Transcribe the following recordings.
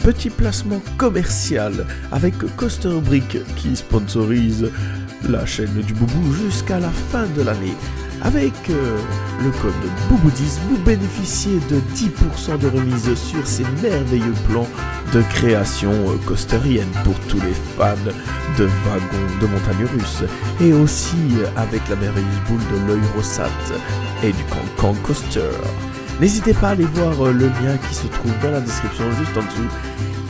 Petit placement commercial avec Coaster Brick qui sponsorise la chaîne du Boubou jusqu'à la fin de l'année. Avec le code Boubou10, vous bénéficiez de 10% de remise sur ces merveilleux plans de création coasterienne pour tous les fans de wagons de montagne russe. Et aussi avec la merveilleuse boule de l'Eurosat et du Cancan Coaster. N'hésitez pas à aller voir le lien qui se trouve dans la description juste en dessous.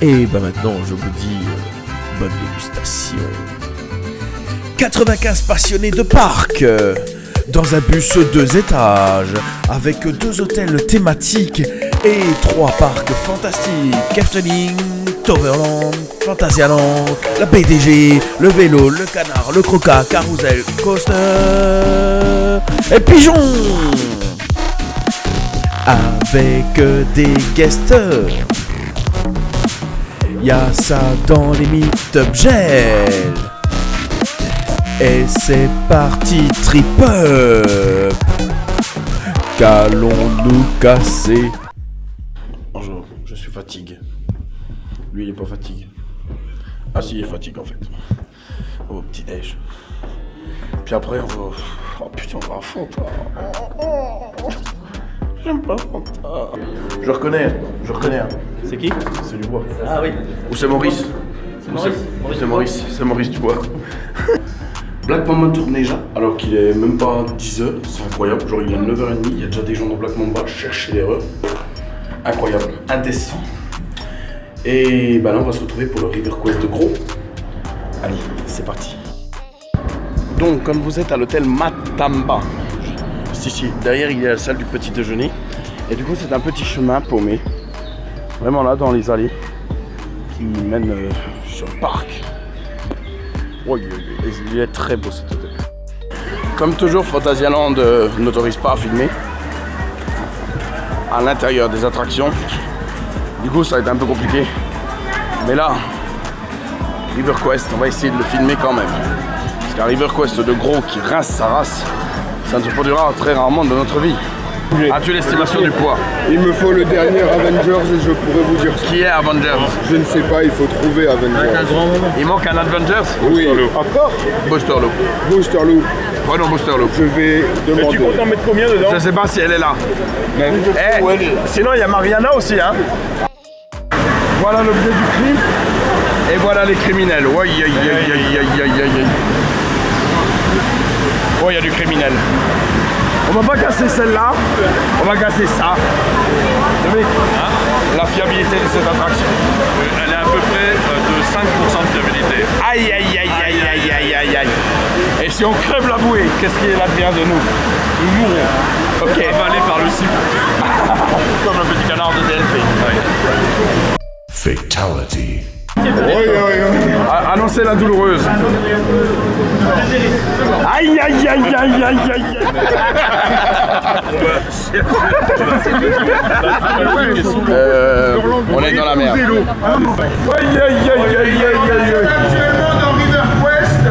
Et maintenant, je vous dis bonne dégustation. 95 passionnés de parc dans un bus 2 étages avec 2 hôtels thématiques et 3 parcs fantastiques. Efteling, Toverland, Phantasialand, la BDG, le vélo, le canard, le croca, carousel, coaster et pigeon. Avec des guesters. Y'a ça dans les meet-up gel. Et c'est parti trip-up. Qu'allons-nous casser? Bonjour, je suis fatigué. Lui il est pas fatigué. Ah si, il est fatigué en fait. Au petit déj. Puis après on va... Oh putain, on va à fond. J'aime pas Fanta. Je reconnais. C'est qui? C'est Dubois. Ah oui. Ou c'est Maurice. C'est Maurice Dubois. Black Mamba tourne déjà, alors qu'il est même pas 10h, c'est incroyable. Genre il est 9h30, il y a déjà des gens dans Black Mamba, chercher l'erreur. Incroyable, indécent. Et bah là on va se retrouver pour le River Quest de Gros. Allez, c'est parti. Donc comme vous êtes à l'hôtel Matamba, ici, derrière il y a la salle du petit déjeuner. Et du coup c'est un petit chemin paumé, vraiment là dans les allées, qui mène sur le parc. Oh, il est très beau cet hôtel. Comme toujours, Phantasialand n'autorise pas à filmer à l'intérieur des attractions. Du coup ça va être un peu compliqué. Mais là, River Quest, on va essayer de le filmer quand même. Parce qu'un River Quest de Gros qui rince sa race, ça ne se produira très rarement dans notre vie. As-tu l'estimation du poids? Il me faut le dernier Avengers et je pourrais vous dire ça. Qui est Avengers? Je ne sais pas, il faut trouver Avengers. Il manque un Avengers? Oui, encore Booster Loop. Booster Loop. Prenons Booster Loop. Je vais demander. Tu comptes en mettre combien dedans? Je sais pas si elle est là. Sinon il y a Mariana aussi hein. Voilà l'objet du crime. Et voilà les criminels. Oh, il y a du criminel. On va pas casser celle-là, on va casser ça. Dominique, la fiabilité de cette attraction. Elle est à peu près de 5% de fiabilité. Aïe aïe aïe aïe aïe aïe aïe aïe. Et si on crève la bouée, qu'est-ce qui advient de nous? Nous mourrons. Ok. Avalé par le cible. Comme un petit canard de DLP. Ouais. Fatality. Annoncez la douloureuse. Aïe aïe aïe aïe aïe aïe. On est dans la merde. Aïe aïe aïe aïe aïe aïe. Actuellement dans River Quest,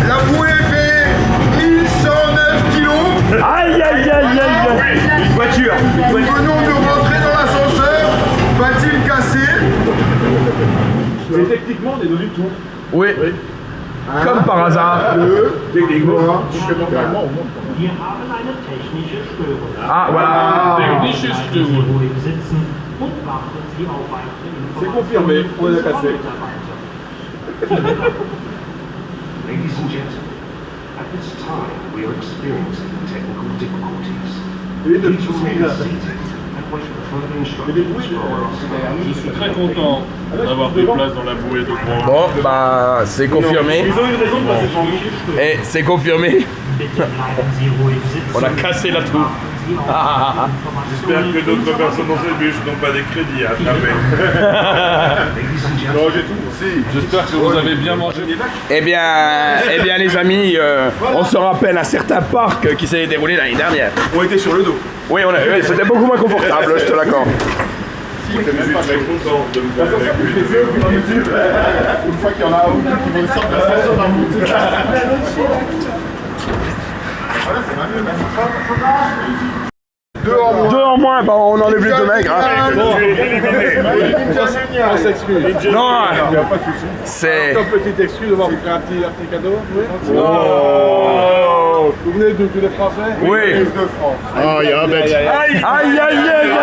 la bouée fait 1109 kilos. Aïe aïe aïe aïe aïe. Une voiture. Nous venons de rentrer dans l'ascenseur. Va-t-il casser? Et techniquement on est dans du tout. Oui. Comme par hasard. Techniquement, supplémentairement on monte. Ah voilà. Technische Störung. C'est confirmé, on a cassé. Ladies and gentlemen, at this time we are experiencing technical difficulties. Please remain seated and wait for further instructions from our staff. Je suis très content d'avoir des places dans la bouée de Gros. Bon bah c'est confirmé. Ils ont eu raison de passer devant nous. Et c'est confirmé. On a cassé la tour. J'espère que d'autres personnes dans cette bûche n'ont pas des crédits à attraper. Non, j'ai tout. Si. J'espère que vous avez bien mangé. Eh bien les amis, on se rappelle un certain parc qui s'est déroulé l'année dernière. On était sur le dos. Oui, c'était beaucoup moins confortable, je te l'accorde. Je suis très content de me faire avec lui. Une fois qu'il y en a un qui vont sortir de l'ascenseur dans le bout. Deux en moins, bah on enlève les deux mecs. Hein. Éliminé. On s'excuse. Non, Il n'y a pas de souci. c'est... Comme petite excuse, on va vous faire un petit cadeau. Oui. Oh. Vous venez d'où? Tous les Français? Oui. De France. Ah, il y a un bête. Aïe, aïe, aïe.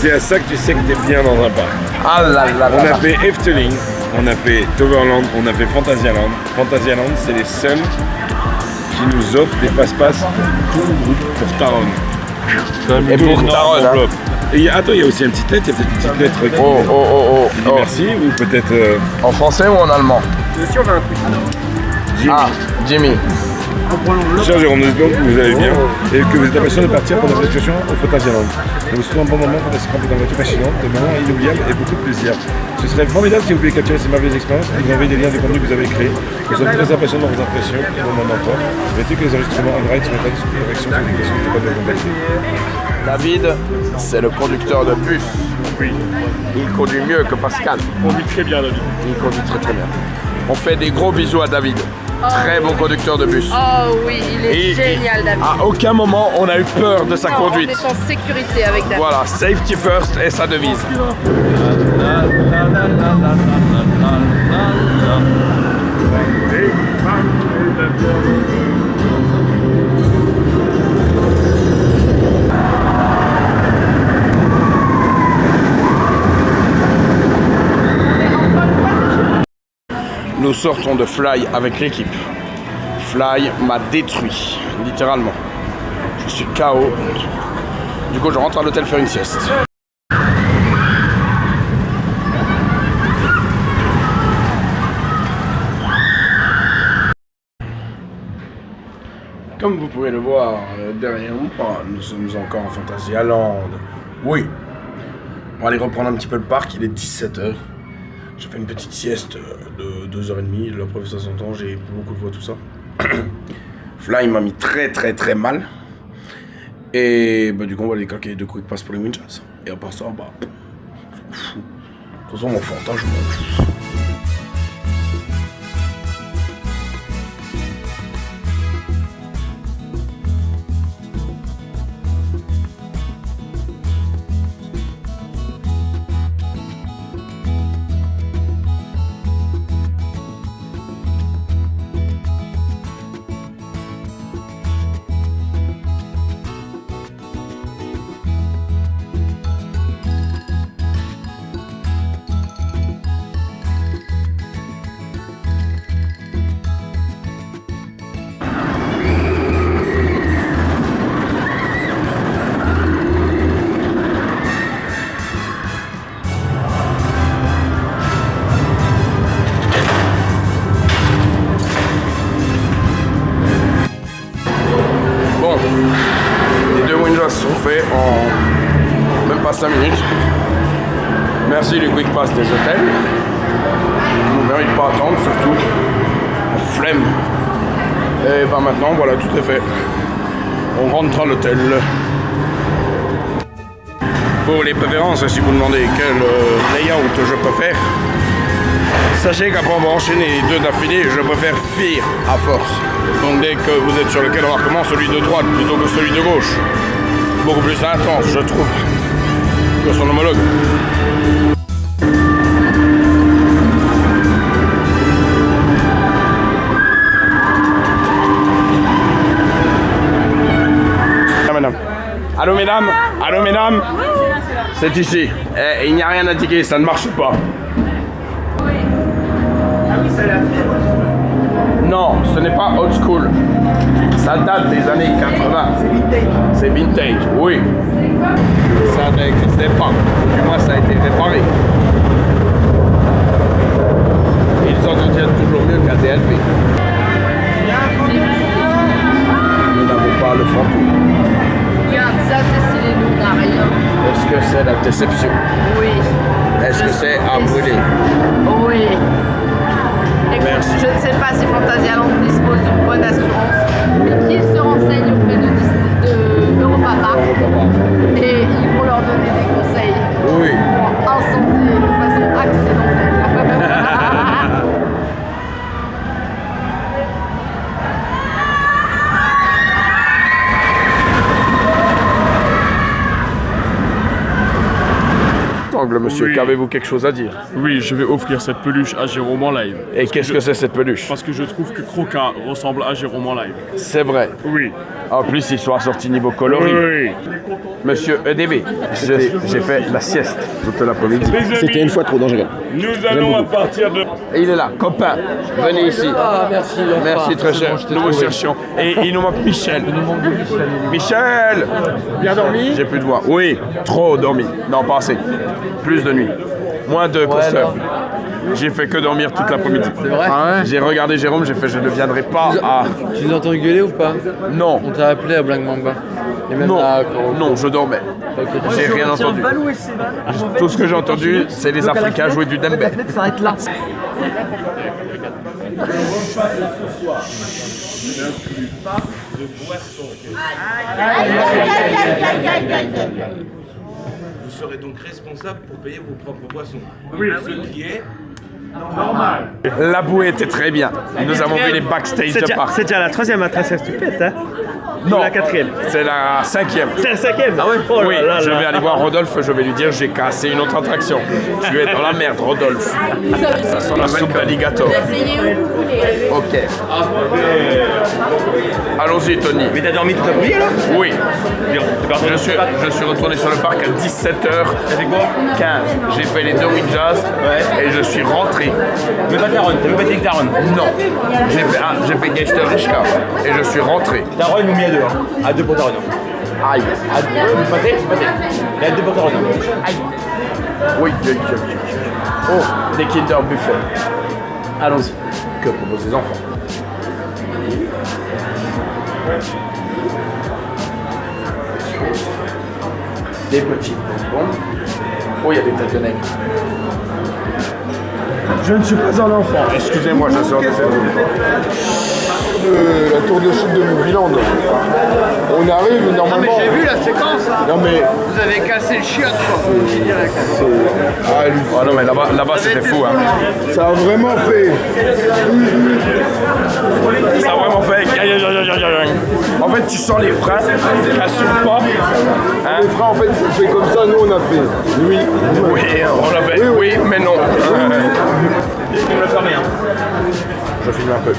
C'est à ça que tu sais que t'es bien dans un parc. Ah là là On là. a fait Efteling, on a fait Toverland, on a fait Fantasyland. Fantasyland, c'est les seuls qui nous offrent des passe-passe tout le groupe pour Taron. Et pour Taron, hein. enveloppe. Et attends, il y a aussi un petit lettre, il y a peut-être une petite lettre qui qui dit merci ou peut-être En français ou en allemand? Jimmy. Ah, Jimmy. Cher Jérôme, nous espérons que vous allez bien et que vous êtes impatient de partir pendant votre excursion au Fantasyland. Nous vous souhaitons un bon moment fantastique rempli dans une voiture fascinante, des moments inoubliables et beaucoup de plaisir. Ce serait formidable si vous pouviez capturer ces merveilleuses expériences et nous envoyer des liens de contenu que vous avez créés. Nous sommes très impatients de vos impressions et vos moments forts. Vêtu que les enregistrements en direct sont établis sous correction sur l'éducation de pas de contacter. David, c'est le conducteur de bus. Oui, Il conduit mieux que Pascal. on vit très bien la vie. Il conduit très très bien. On fait des gros bisous à David. Très bon conducteur de bus. Oh oui, il est génial, David. À aucun moment on a eu peur de sa Non, conduite. On est en sécurité avec David. Voilà, safety first est sa devise. Nous sortons de Fly avec l'équipe. Fly m'a détruit, littéralement. Je suis KO. Du coup, je rentre à l'hôtel faire une sieste. Comme vous pouvez le voir derrière moi, nous sommes encore en Fantasyland. Oui. On va aller reprendre un petit peu le parc, il est 17h. J'ai fait une petite sieste de 2h30, la preuve ça s'entend, j'ai beaucoup de voix, tout ça. Fly m'a mis très mal. Et bah, du coup on va aller claquer 2 quick pass pour les Winchas. Et à part ça, bah... De toute façon mon fantasme, je m'en fous. Les 2 Winchas sont faits en même pas 5 minutes. Merci les quick pass des hôtels. On ne mérite pas attendre, surtout en flemme. Et bah maintenant, voilà, tout est fait. On rentre à l'hôtel. Pour les préférences, si vous demandez quel layout je préfère, sachez qu'après avoir enchaîné les 2 d'affilée, je préfère Fear à force. Donc dès que vous êtes sur lequel embarquement, celui de droite plutôt que celui de gauche. Beaucoup plus intense, je trouve, que son homologue. Madame. Allô mesdames? Allô mesdames? C'est ici. Eh, il n'y a rien à tiquer, ça ne marche pas. Non, ce n'est pas old school. Ça date des années 80. C'est vintage, oui. Ça n'existait pas. Du moins, ça a été réparé. Ils entretiennent toujours mieux qu'un DLP. Nous n'avons pas le fantôme. Regarde, ça c'est stylé, nous on n'a rien. Est-ce que c'est la déception? Oui. Est-ce que c'est à brûler? Oui. Écoute, Merci. je ne sais pas si Fantasyland dispose d'une bonne assurance, mais qu'il se renseigne auprès de Europa Repapa. Et ils vont leur donner des conseils. Oui. Pour incendie de façon accidentelle. Angle, monsieur, Oui. qu'avez-vous quelque chose à dire? Oui, je vais offrir cette peluche à Jérôme en live. Et qu'est-ce que c'est cette peluche? Parce que je trouve que Croca ressemble à Jérôme en live. C'est vrai. Oui. En plus, ils sont assortis niveau coloris. Oui. Monsieur EDB, j'ai fait la sieste toute l'après-midi. C'était une fois trop dangereux. Nous allons à partir de... Et il est là, copain, venez ici. Ah, merci. Merci très cher, nous vous cherchions. Et il nous manque Michel. Michel! Bien dormi? J'ai plus de voix. Oui, trop dormi. Non, pas assez. Plus de nuit. Moins de cluster. J'ai fait que dormir toute l'après-midi. C'est vrai? Ah ouais? J'ai regardé Jérôme, j'ai fait je ne viendrai pas à... Tu nous entends gueuler ou pas? Non, On t'a appelé à Black Mamba. Et même non, à... non, je dormais. Ok. J'ai rien entendu. Tout ce que j'ai entendu, c'est les Africains jouer du dembé. Vous serez donc responsable pour payer vos propres boissons. Oui. Ce qui est... La bouée était très bien. Nous avons vu les backstage de parc. C'est déjà la troisième attraction stupide, hein? Non, la quatrième. c'est la cinquième. C'est la cinquième? Ah ouais? Oh là Oui, là je là. vais aller voir Rodolphe, je vais lui dire j'ai cassé une autre attraction. Tu es dans la merde, Rodolphe. Ça sent la soupe d'alligator. Ok. Allons-y, Tony. Mais t'as dormi toute la nuit alors? Oui. Je suis retourné sur le parc à 17h15. J'ai fait les deux Winjazz et je suis rentré. Mais pas Taron, t'as même pas dit que Taron. Non. J'ai fait Geister Richka et je suis rentré. Taron, ils m'ont mis à deux, hein. À deux pour Taron. Aïe. À deux, c'est pas fait, c'est pas fait. Et à deux pour Taron. Aïe. Oui, oh, des Kinder Buffet. Allons-y. Que proposent les enfants? Des petits bonbons. Oh, il y a des têtes de nègre. Je ne suis pas un enfant. Excusez-moi, je sors de cette zone. La tour de chute de Movieland. On arrive normalement. J'ai vu la séquence. Non mais Vous avez cassé le chiotte, quoi. Ah non, mais là-bas c'était fou. Hein. ça a vraiment fait. Ça a vraiment fait. En fait, tu sens les freins qui n'assument pas. Hein? Les freins en fait c'est fait comme ça. Nous on a fait. Oui. Oui, on l'a fait. Oui, mais non. Je filme un peu.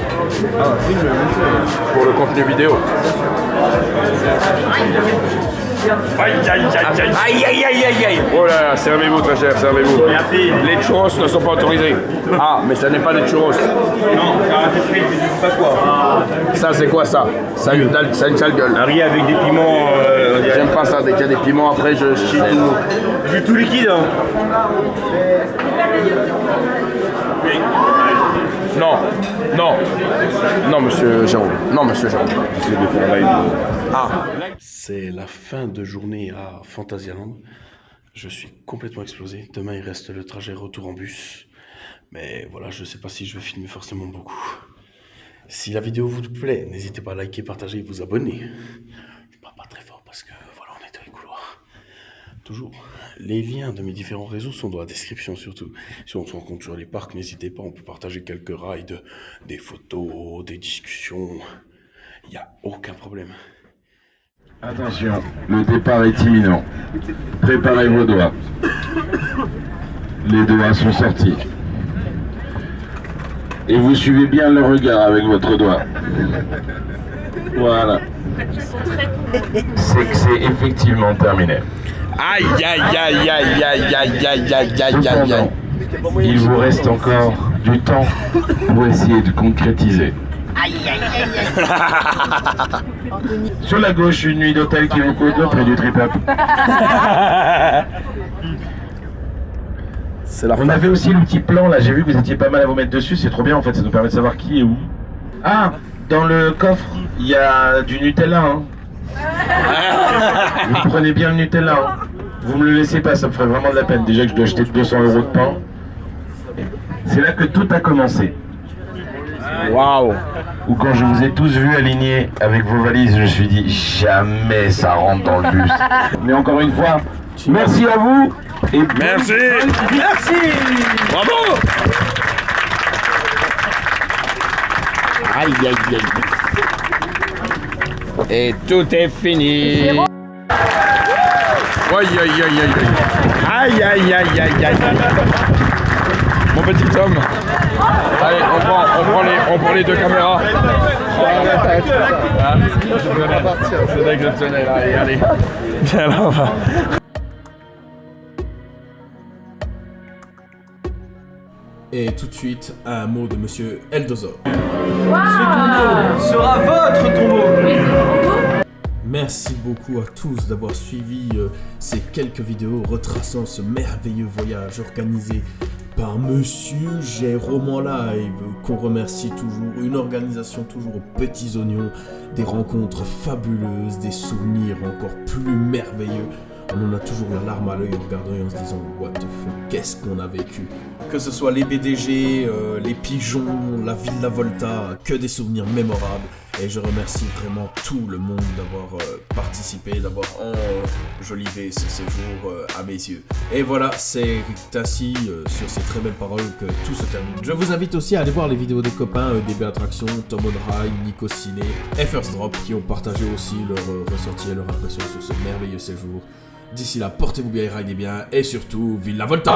Pour le contenu vidéo. Aïe aïe aïe aïe aïe aïe aïe aïe aïe. Oh là là, servez-vous très cher, servez-vous. Les churros ne sont pas autorisés. Ah, mais ça n'est pas des churros. Non, pas quoi. Ça c'est quoi ça? Ça a une sale gueule. Un riz avec des piments. J'aime pas ça, dès qu'il y a des piments après je chie tout. Du tout liquide, hein. Non, non, non monsieur Jérôme, non monsieur Jérôme. Ah, c'est la fin de journée à Phantasialand. Je suis complètement explosé. Demain il reste le trajet retour en bus. Mais voilà, je sais pas si je vais filmer forcément beaucoup. Si la vidéo vous plaît, n'hésitez pas à liker, partager et vous abonner. Je parle pas très fort parce que voilà, on est dans les couloirs. Toujours. Les liens de mes différents réseaux sont dans la description surtout. Si on se rencontre sur les parcs, n'hésitez pas, on peut partager quelques rides, des photos, des discussions. Il n'y a aucun problème. Attention, le départ est imminent. Préparez vos doigts. Les doigts sont sortis. Et vous suivez bien le regard avec votre doigt. Voilà. C'est que c'est effectivement terminé. Aïe aïe aïe aïe aïe aïe aïe aïe aïe aïe aïe. Il vous reste encore du temps pour essayer de concrétiser. Sur la gauche, une nuit d'hôtel qui vous coûte le prix du trip-up. On avait aussi le petit plan là, j'ai vu que vous étiez pas mal à vous mettre dessus, c'est trop bien en fait, ça nous permet de savoir qui est où. Ah, dans le coffre, il y a du Nutella. Hein. Vous prenez bien le Nutella. Hein. Vous me le laissez pas, ça me ferait vraiment de la peine. Déjà que je dois acheter 200 € de pain. C'est là que tout a commencé. Waouh. Ou quand je vous ai tous vus alignés avec vos valises, je me suis dit jamais ça rentre dans le bus. Mais encore une fois, merci à vous et Merci. Merci. Bravo. Aïe, aïe, aïe. Et tout est fini. Aïe, aïe, aïe, aïe, aïe. Aïe, aïe, aïe, aïe, aïe. Mon petit Tom. Allez, on prend les deux caméras. C'est exceptionnel, allez. Viens là, on va. Et tout de suite, un mot de monsieur Eldozor. Sera votre tombeau. Merci beaucoup à tous d'avoir suivi ces quelques vidéos retraçant ce merveilleux voyage organisé par Monsieur Jérôme en live, qu'on remercie toujours, une organisation toujours aux petits oignons, des rencontres fabuleuses, des souvenirs encore plus merveilleux. On en a toujours la larme à l'œil en regardant et en se disant what the fuck, qu'est-ce qu'on a vécu. Que ce soit les BDG, les pigeons, la Villa Volta, que des souvenirs mémorables. Et je remercie vraiment tout le monde d'avoir participé, d'avoir enjolivé ce séjour à mes yeux. Et voilà, c'est ainsi, sur ces très belles paroles, que tout se termine. Je vous invite aussi à aller voir les vidéos des copains DB Attraction, Tom on Ride, Nico Ciné et First Drop qui ont partagé aussi leur ressenti et leur impression sur ce merveilleux séjour. D'ici là, portez-vous bien, ridez bien et surtout, vive la Volta!